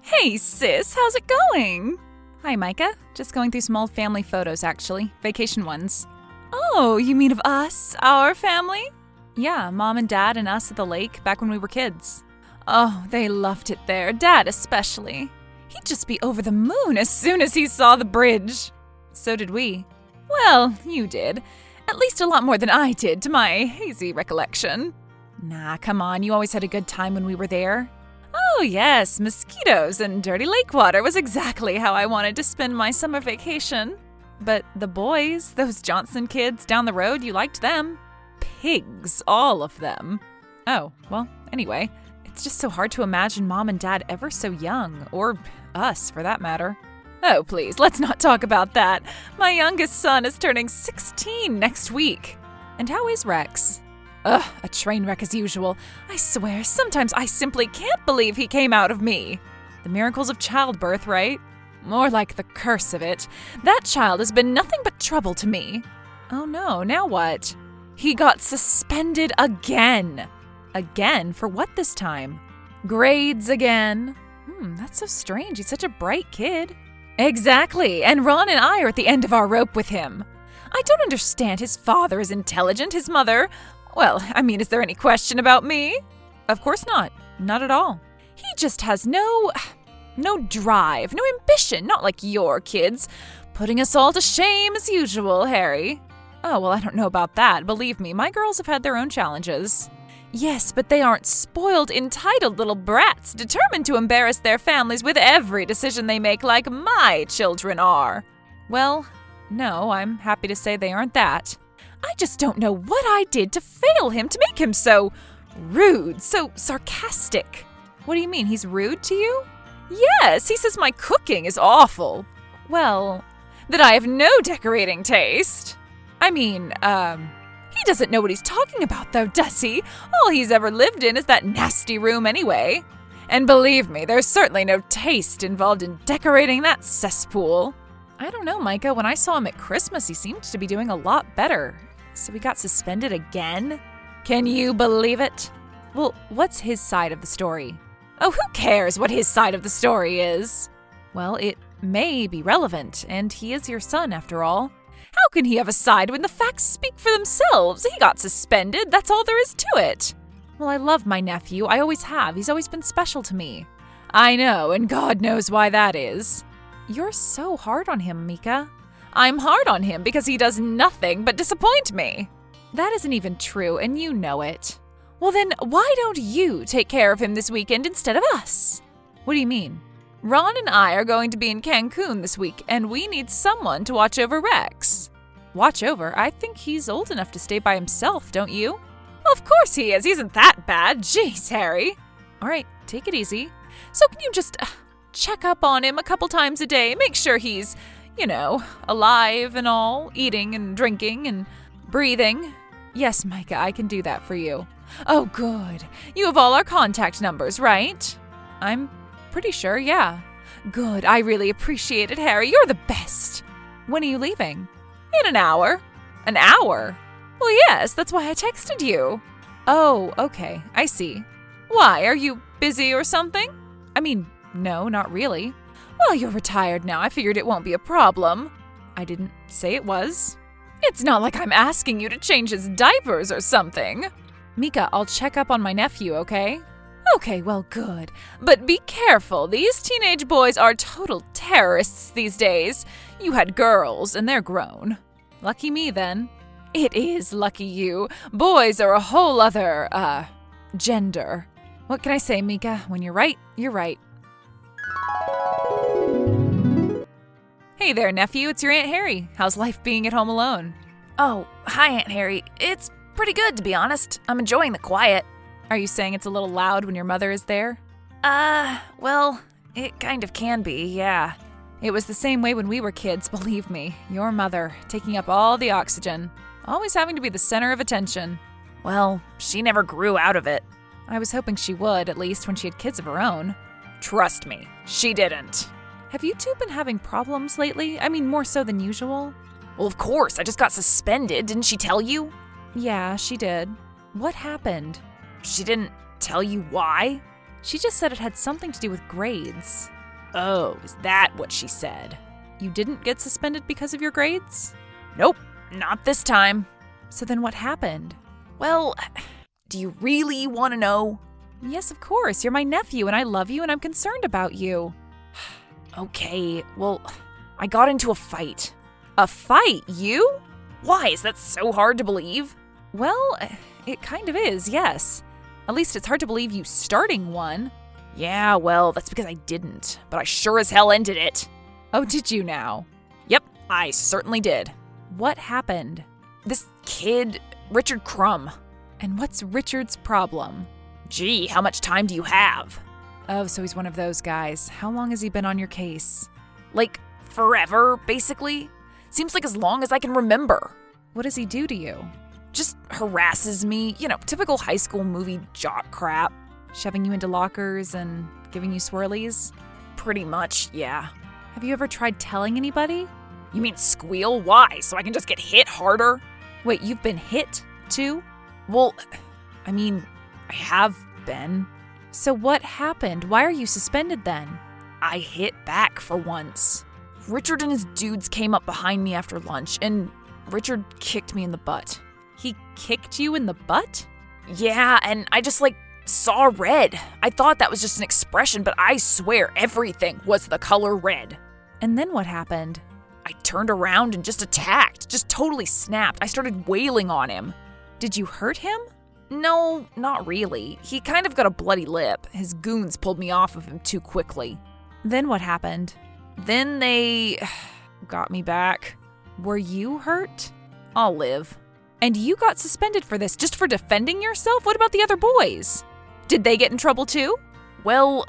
Hey sis, how's it going? Hi Micah, just going through some old family photos actually, vacation ones. Oh, you mean of us, our family? Yeah, mom and dad and us at the lake back when we were kids. Oh, they loved it there, dad especially. He'd just be over the moon as soon as he saw the bridge. So did we. Well, you did. At least a lot more than I did, to my hazy recollection. Nah, come on, you always had a good time when we were there. Oh yes, mosquitoes and dirty lake water was exactly how I wanted to spend my summer vacation. But the boys, those Johnson kids down the road, you liked them. Pigs, all of them. Oh, well, anyway, it's just so hard to imagine mom and dad ever so young, or us for that matter. Oh, please, let's not talk about that. My youngest son is turning 16 next week. And how is Rex? Ugh, a train wreck as usual. I swear, sometimes I simply can't believe he came out of me. The miracles of childbirth, right? More like the curse of it. That child has been nothing but trouble to me. Oh no, now what? He got suspended again. Again? For what this time? Grades again. That's so strange. He's such a bright kid. Exactly, and Ron and I are at the end of our rope with him. I don't understand. His father is intelligent, his mother... Well, I mean, is there any question about me? Of course not. Not at all. He just has no drive, no ambition, not like your kids. Putting us all to shame as usual, Harry. Oh, well, I don't know about that. Believe me, my girls have had their own challenges. Yes, but they aren't spoiled, entitled little brats, determined to embarrass their families with every decision they make like my children are. Well, no, I'm happy to say they aren't that. I just don't know what I did to fail him, to make him so rude, so sarcastic. What do you mean, he's rude to you? Yes, he says my cooking is awful. Well, that I have no decorating taste. I mean, he doesn't know what he's talking about though, does he? All he's ever lived in is that nasty room anyway. And believe me, there's certainly no taste involved in decorating that cesspool. I don't know, Micah. When I saw him at Christmas, he seemed to be doing a lot better. So he got suspended again? Can you believe it? Well, what's his side of the story? Oh, who cares what his side of the story is? Well, it may be relevant, and he is your son after all. How can he have a side when the facts speak for themselves? He got suspended, that's all there is to it. Well, I love my nephew. I always have. He's always been special to me. I know, and God knows why that is. You're so hard on him, Micah. I'm hard on him because he does nothing but disappoint me. That isn't even true, and you know it. Well then, why don't you take care of him this weekend instead of us? What do you mean? Ron and I are going to be in Cancun this week, and we need someone to watch over Rex. Watch over? I think he's old enough to stay by himself, don't you? Well, of course he is. He isn't that bad. Jeez, Harry. All right, take it easy. So can you just check up on him a couple times a day? Make sure he's, alive and all, eating and drinking and breathing. Yes, Micah, I can do that for you. Oh, good. You have all our contact numbers, right? I'm pretty sure, yeah. Good, I really appreciate it, Harry. You're the best. When are you leaving? In an hour. An hour? Well, yes, that's why I texted you. Oh, okay, I see. Why, are you busy or something? I mean, no, not really. Well, you're retired now. I figured it won't be a problem. I didn't say it was. It's not like I'm asking you to change his diapers or something. Micah, I'll check up on my nephew, okay? Okay, well, good. But be careful. These teenage boys are total terrorists these days. You had girls, and they're grown. Lucky me, then. It is lucky you. Boys are a whole other, gender. What can I say, Micah? When you're right, you're right. Hey there, nephew. It's your Aunt Harry. How's life being at home alone? Oh, hi, Aunt Harry. It's pretty good, to be honest. I'm enjoying the quiet. Are you saying it's a little loud when your mother is there? Well, it kind of can be, yeah. It was the same way when we were kids, believe me. Your mother, taking up all the oxygen. Always having to be the center of attention. Well, she never grew out of it. I was hoping she would, at least when she had kids of her own. Trust me, she didn't. Have you two been having problems lately? I mean, more so than usual? Well, of course, I just got suspended, didn't she tell you? Yeah, she did. What happened? She didn't tell you why? She just said it had something to do with grades. Oh, is that what she said? You didn't get suspended because of your grades? Nope, not this time. So then what happened? Well, do you really want to know? Yes, of course. You're my nephew and I love you and I'm concerned about you. Okay, well, I got into a fight. A fight? You? Why, is that so hard to believe? Well, it kind of is, yes. At least it's hard to believe you starting one. Yeah, well, that's because I didn't, but I sure as hell ended it. Oh, did you now? Yep, I certainly did. What happened? This kid, Richard Crumb. And what's Richard's problem? Gee, how much time do you have? Oh, so he's one of those guys. How long has he been on your case? Like, forever, basically. Seems like as long as I can remember. What does he do to you? Just harasses me, typical high school movie jock crap. Shoving you into lockers and giving you swirlies? Pretty much, yeah. Have you ever tried telling anybody? You mean squeal? Why? So I can just get hit harder? Wait, you've been hit, too? Well, I have been. So what happened? Why are you suspended then? I hit back for once. Richard and his dudes came up behind me after lunch, and Richard kicked me in the butt. He kicked you in the butt? Yeah, and I just, saw red. I thought that was just an expression, but I swear everything was the color red. And then what happened? I turned around and just attacked. Just totally snapped. I started wailing on him. Did you hurt him? No, not really. He kind of got a bloody lip. His goons pulled me off of him too quickly. Then what happened? Then they got me back. Were you hurt? I'll live. And you got suspended for this just for defending yourself? What about the other boys? Did they get in trouble too? Well,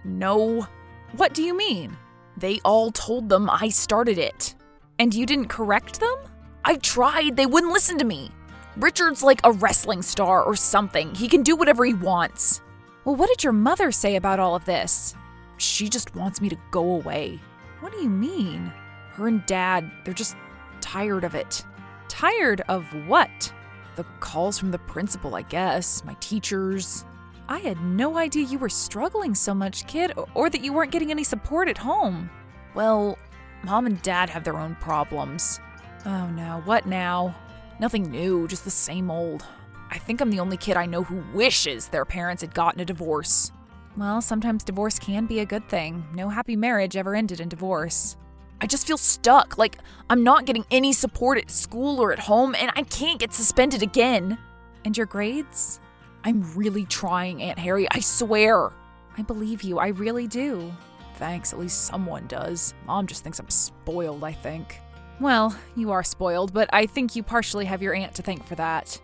no. What do you mean? They all told them I started it. And you didn't correct them? I tried. They wouldn't listen to me. Richard's like a wrestling star or something. He can do whatever he wants. Well, what did your mother say about all of this? She just wants me to go away. What do you mean? Her and Dad, they're just tired of it. Tired of what? The calls from the principal, I guess. My teachers. I had no idea you were struggling so much, kid, or that you weren't getting any support at home. Well, Mom and Dad have their own problems. Oh no, what now? Nothing new, just the same old. I think I'm the only kid I know who wishes their parents had gotten a divorce. Well, sometimes divorce can be a good thing. No happy marriage ever ended in divorce. I just feel stuck, like I'm not getting any support at school or at home, and I can't get suspended again. And your grades? I'm really trying, Aunt Harry, I swear. I believe you, I really do. Thanks, at least someone does. Mom just thinks I'm spoiled, I think. Well, you are spoiled, but I think you partially have your aunt to thank for that.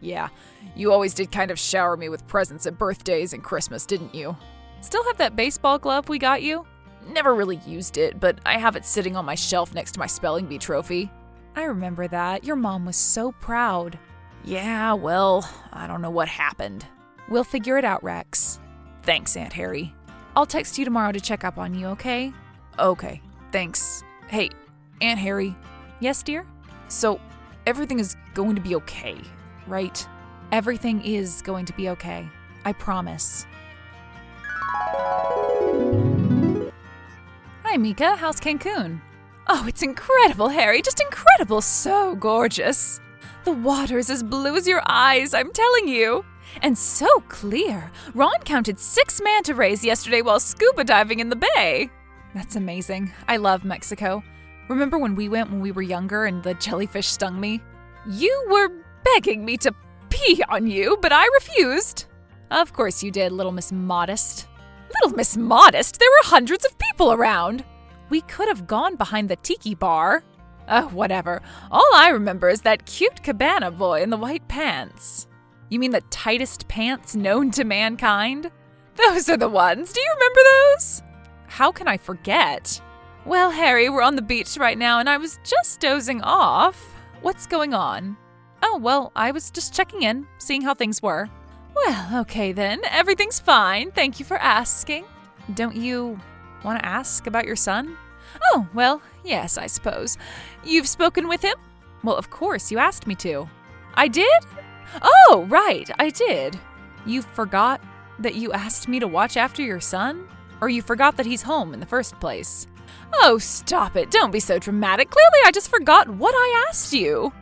Yeah, you always did kind of shower me with presents at birthdays and Christmas, didn't you? Still have that baseball glove we got you? Never really used it, but I have it sitting on my shelf next to my spelling bee trophy. I remember that. Your mom was so proud. Yeah, well, I don't know what happened. We'll figure it out, Rex. Thanks, Aunt Harry. I'll text you tomorrow to check up on you, okay? Okay, thanks. Hey, Aunt Harry. Yes, dear? So, everything is going to be okay, right? Everything is going to be okay. I promise. Hi, Mika. How's Cancun? Oh, it's incredible, Harry. Just incredible. So gorgeous. The water's as blue as your eyes, I'm telling you. And so clear. Ron counted 6 manta rays yesterday while scuba diving in the bay. That's amazing. I love Mexico. Remember when we went when we were younger and the jellyfish stung me? You were begging me to pee on you, but I refused. Of course you did, Little Miss Modest. Little Miss Modest? There were hundreds of people around. We could have gone behind the tiki bar. Oh, whatever. All I remember is that cute cabana boy in the white pants. You mean the tightest pants known to mankind? Those are the ones. Do you remember those? How can I forget? Well, Harry, we're on the beach right now and I was just dozing off. What's going on? Oh, well, I was just checking in, seeing how things were. Well, okay then. Everything's fine. Thank you for asking. Don't you want to ask about your son? Oh, well, yes, I suppose. You've spoken with him? Well, of course, you asked me to. I did? Oh, right, I did. You forgot that you asked me to watch after your son? Or you forgot that he's home in the first place. Oh, stop it. Don't be so dramatic. Clearly, I just forgot what I asked you.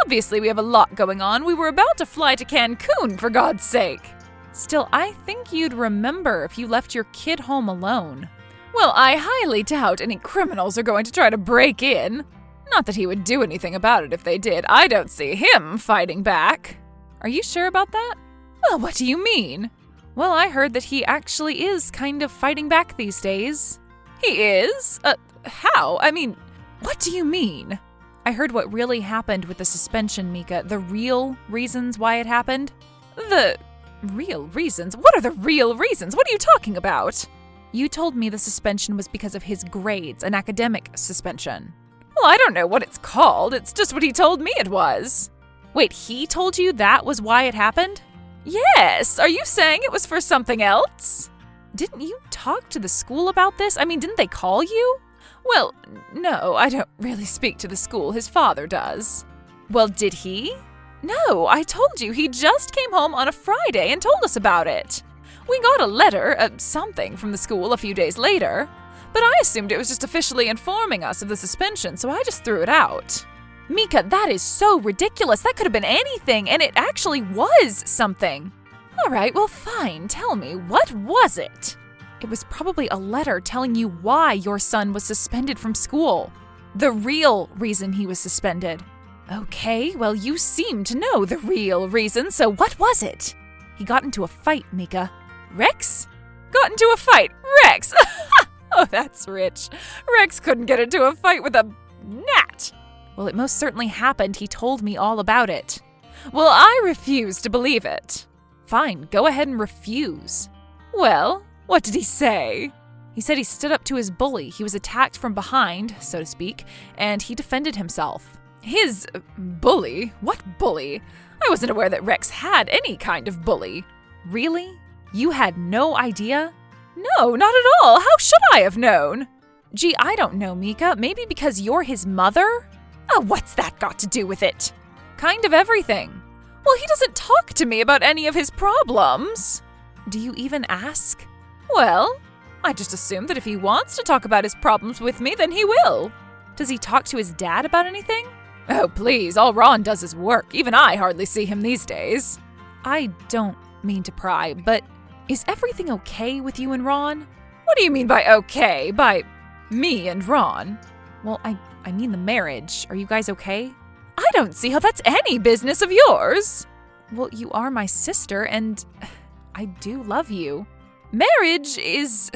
Obviously, we have a lot going on. We were about to fly to Cancun, for God's sake. Still, I think you'd remember if you left your kid home alone. Well, I highly doubt any criminals are going to try to break in. Not that he would do anything about it if they did. I don't see him fighting back. Are you sure about that? Well, what do you mean? Well, I heard that he actually is kind of fighting back these days. He is? How? I mean, what do you mean? I heard what really happened with the suspension, Mika. The real reasons why it happened. The real reasons? What are the real reasons? What are you talking about? You told me the suspension was because of his grades, an academic suspension. Well, I don't know what it's called. It's just what he told me it was. Wait, he told you that was why it happened? Yes. Are you saying it was for something else? Didn't you talk to the school about this? I mean, didn't they call you? Well, no, I don't really speak to the school. His father does. Well, did he? No, I told you he just came home on a Friday and told us about it. We got a letter, something from the school a few days later, but I assumed it was just officially informing us of the suspension, so I just threw it out. Mika, that is so ridiculous. That could have been anything, and it actually was something. All right, well, fine. Tell me, what was it? It was probably a letter telling you why your son was suspended from school. The real reason he was suspended. Okay, well, you seem to know the real reason, so what was it? He got into a fight, Mika. Rex? Got into a fight? Rex! Oh, that's rich. Rex couldn't get into a fight with a gnat. Well, it most certainly happened. He told me all about it. Well, I refuse to believe it. Fine, go ahead and refuse. Well, what did he say? He said he stood up to his bully. He was attacked from behind, so to speak, and he defended himself. His bully? What bully? I wasn't aware that Rex had any kind of bully. Really? You had no idea? No, not at all. How should I have known? Gee, I don't know, Mika. Maybe because you're his mother? Oh, what's that got to do with it? Kind of everything. Well, he doesn't talk to me about any of his problems. Do you even ask? Well, I just assume that if he wants to talk about his problems with me, then he will. Does he talk to his dad about anything? Oh, please, all Ron does is work. Even I hardly see him these days. I don't mean to pry, but is everything okay with you and Ron? What do you mean by okay? By me and Ron? Well, I mean the marriage. Are you guys okay? I don't see how that's any business of yours. Well, you are my sister, and I do love you. Marriage is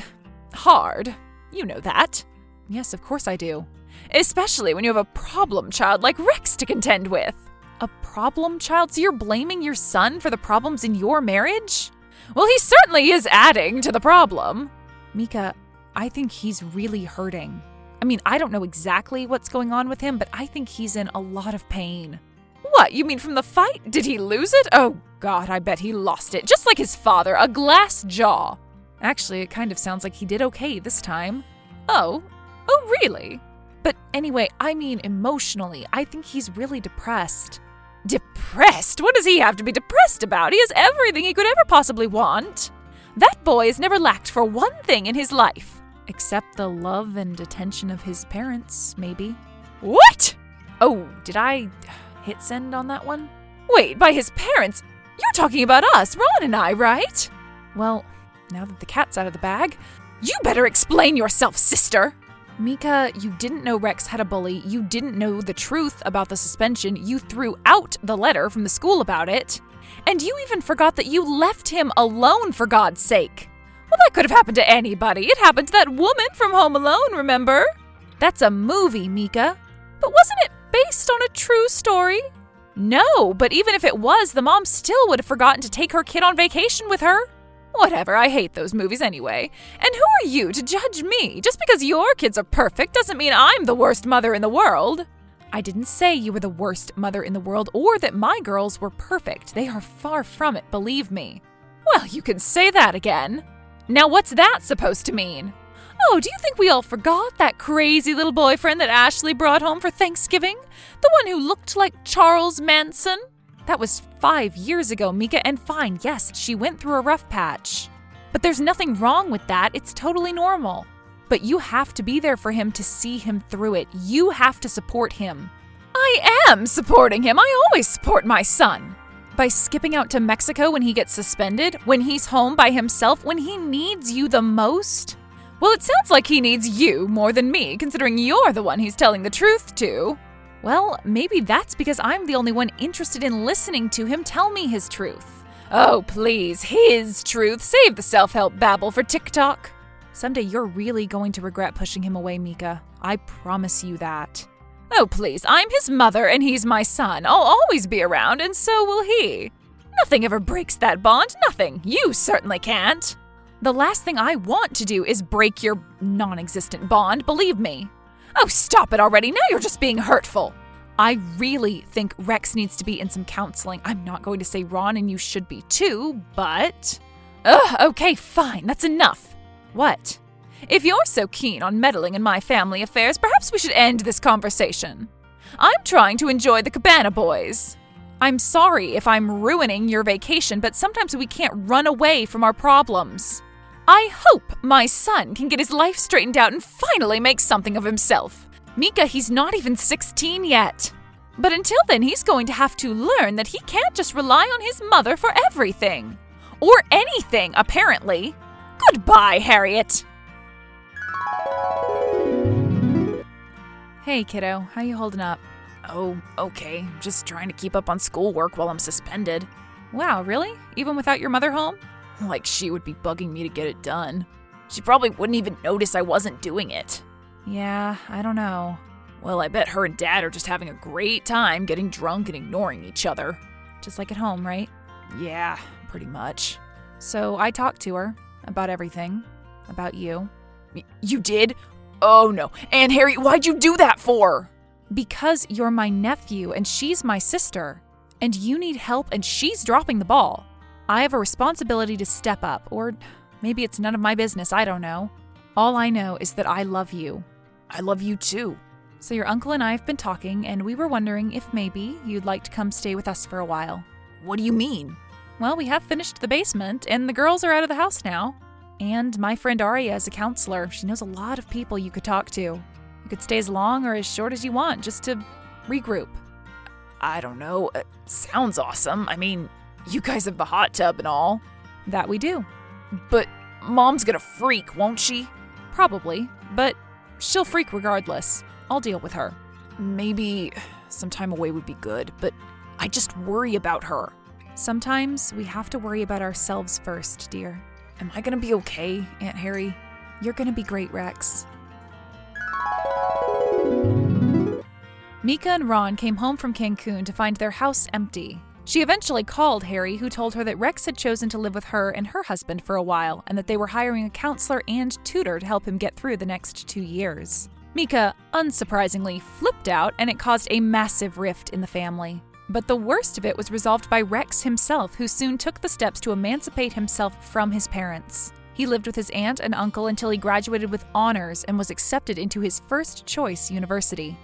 hard. You know that. Yes, of course I do. Especially when you have a problem child like Rex to contend with. A problem child? So you're blaming your son for the problems in your marriage? Well, he certainly is adding to the problem. Mika, I think he's really hurting. I mean, I don't know exactly what's going on with him, but I think he's in a lot of pain. What, you mean from the fight? Did he lose it? Oh, God, I bet he lost it. Just like his father, a glass jaw. Actually, it kind of sounds like he did okay this time. Oh, really? But anyway, I mean emotionally, I think he's really depressed. Depressed? What does he have to be depressed about? He has everything he could ever possibly want. That boy has never lacked for one thing in his life. Except the love and attention of his parents, maybe. What? Oh, did I hit send on that one? Wait, by his parents? You're talking about us, Ron and I, right? Well, now that the cat's out of the bag, you better explain yourself, sister. Mika, you didn't know Rex had a bully. You didn't know the truth about the suspension. You threw out the letter from the school about it. And you even forgot that you left him alone, for God's sake. Well, that could have happened to anybody. It happened to that woman from Home Alone, remember? That's a movie, Mika. But wasn't it based on a true story? No, but even if it was, the mom still would have forgotten to take her kid on vacation with her. Whatever, I hate those movies anyway. And who are you to judge me? Just because your kids are perfect doesn't mean I'm the worst mother in the world. I didn't say you were the worst mother in the world or that my girls were perfect. They are far from it, believe me. Well, you can say that again. Now what's that supposed to mean? Oh, do you think we all forgot that crazy little boyfriend that Ashley brought home for Thanksgiving? The one who looked like Charles Manson? That was 5 years ago, Mika, and fine, yes, she went through a rough patch. But there's nothing wrong with that. It's totally normal. But you have to be there for him to see him through it. You have to support him. I am supporting him. I always support my son. By skipping out to Mexico when he gets suspended, when he's home by himself, when he needs you the most? Well, it sounds like he needs you more than me, considering you're the one he's telling the truth to. Well, maybe that's because I'm the only one interested in listening to him tell me his truth. Oh, please, his truth. Save the self-help babble for TikTok. Someday you're really going to regret pushing him away, Mika. I promise you that. Oh, please, I'm his mother and he's my son. I'll always be around, and so will he. Nothing ever breaks that bond, nothing. You certainly can't. The last thing I want to do is break your non-existent bond, believe me. Oh, stop it already. Now you're just being hurtful. I really think Rex needs to be in some counseling. I'm not going to say Ron and you should be too, but... Okay, fine, that's enough. What? If you're so keen on meddling in my family affairs, perhaps we should end this conversation. I'm trying to enjoy the Cabana Boys. I'm sorry if I'm ruining your vacation, but sometimes we can't run away from our problems. I hope my son can get his life straightened out and finally make something of himself. Mika, he's not even 16 yet. But until then, he's going to have to learn that he can't just rely on his mother for everything. Or anything, apparently. Goodbye, Harriet. Hey, kiddo, how you holding up? Oh, okay. Just trying to keep up on schoolwork while I'm suspended. Wow, really? Even without your mother home? Like she would be bugging me to get it done. She probably wouldn't even notice I wasn't doing it. Yeah, I don't know. Well, I bet her and Dad are just having a great time getting drunk and ignoring each other. Just like at home, right? Yeah, pretty much. So I talked to her about everything. About you. You did? Oh no. And Harry, why'd you do that for? Because you're my nephew and she's my sister. And you need help and she's dropping the ball. I have a responsibility to step up, or maybe it's none of my business, I don't know. All I know is that I love you. I love you too. So your uncle and I have been talking, and we were wondering if maybe you'd like to come stay with us for a while. What do you mean? Well, we have finished the basement, and the girls are out of the house now. And my friend Aria is a counselor. She knows a lot of people you could talk to. You could stay as long or as short as you want, just to regroup. I don't know. Sounds awesome. I mean, you guys have the hot tub and all. That we do. But Mom's gonna freak, won't she? Probably, but she'll freak regardless. I'll deal with her. Maybe some time away would be good, but I just worry about her. Sometimes we have to worry about ourselves first, dear. Am I gonna be okay, Aunt Harry? You're gonna be great, Rex. Mika and Ron came home from Cancun to find their house empty. She eventually called Harry, who told her that Rex had chosen to live with her and her husband for a while, and that they were hiring a counselor and tutor to help him get through the next 2 years. Mika, unsurprisingly, flipped out, and it caused a massive rift in the family. But the worst of it was resolved by Rex himself, who soon took the steps to emancipate himself from his parents. He lived with his aunt and uncle until he graduated with honors and was accepted into his first choice university.